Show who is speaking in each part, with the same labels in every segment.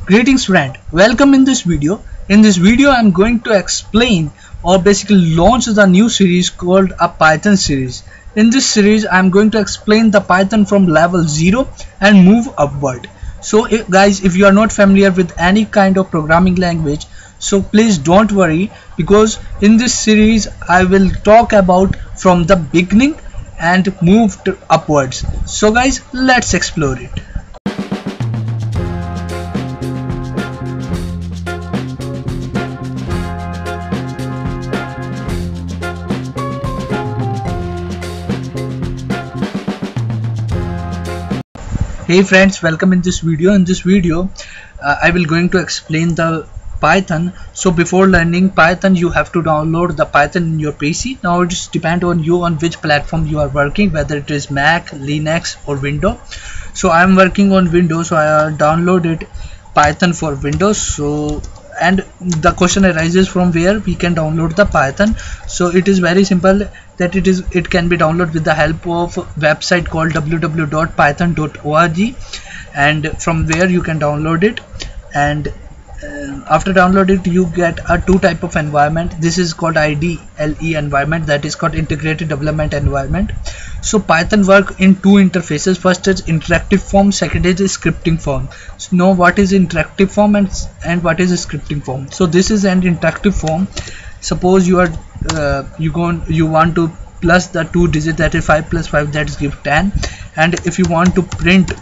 Speaker 1: Greetings friend, welcome in this video. In this video I'm going to explain or basically launch the new series called a Python series. In this series I'm going to explain the Python from level 0 and move upward. So guys, if you are not familiar with any kind of programming language, so please don't worry, because in this series I will talk about from the beginning and move upwards. So guys, let's explore it. Hey friends, welcome in this video. In this video I will going to explain the Python. So before learning Python you have to download the Python in your PC. Now it just depends on you on which platform you are working, whether it is Mac, Linux or Windows. So I am working on Windows, so I downloaded Python for Windows. So and the question arises from where we can download the Python. So it is very simple, that it can be downloaded with the help of website called www.python.org, and from where you can download it. And after download it, you get a two type of environment. This is called IDLE environment, that is called integrated development environment. So Python work in two interfaces. First is interactive form, second is scripting form. So know what is interactive form and what is scripting form. So this is an interactive form. Suppose you are you want to plus the two digits, that is 5 plus 5, that is give 10, and if you want to print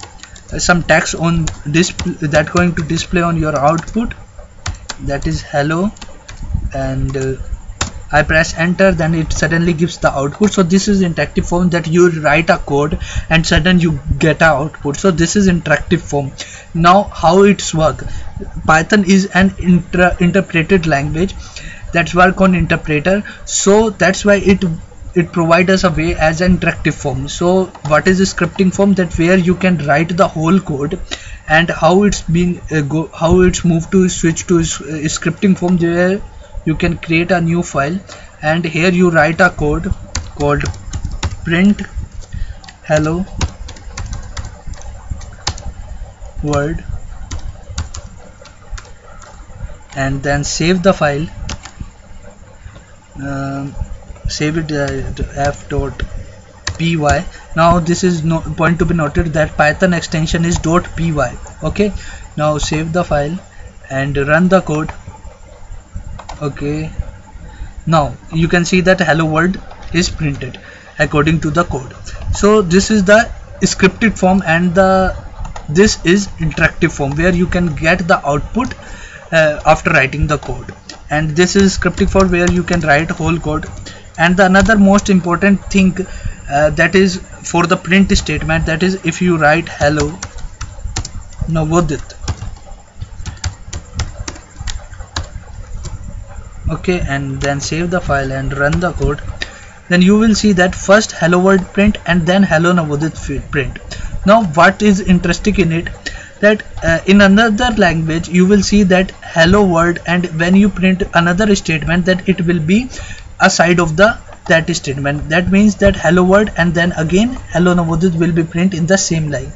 Speaker 1: some text on display, that going to display on your output, that is hello, and I press enter, then it suddenly gives the output. So this is interactive form, that you write a code and suddenly you get a output. So this is interactive form. Now how it's work? Python is an interpreted language that's work on interpreter, so that's why it provides us a way as an interactive form. So what is a scripting form? That where you can write the whole code, and how it's been how it's moved to switch to scripting form, where you can create a new file, and here you write a code called print hello world, and then save the file. Save it f.py. now this is point to be noted that Python extension is .py. okay, now save the file and run the code. Okay, now you can see that hello world is printed according to the code. So this is the scripted form, and this is interactive form, where you can get the output after writing the code. And this is scripting form, where you can write whole code. And the another most important thing, that is for the print statement, that is if you write hello Navodit, okay, and then save the file and run the code, then you will see that first hello world print and then hello Navodit print. Now what is interesting in it, that in another language you will see that hello world, and when you print another statement, that it will be a side of that statement. That means that hello world and then again hello Navodit will be print in the same line.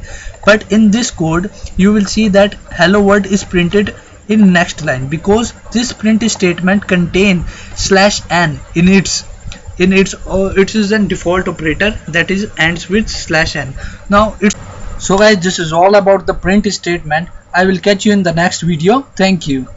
Speaker 1: But in this code you will see that hello world is printed in next line, because this print statement contain /n in its it is a default operator that is ends with /n. Now it's so guys, this is all about the print statement. I will catch you in the next video. Thank you.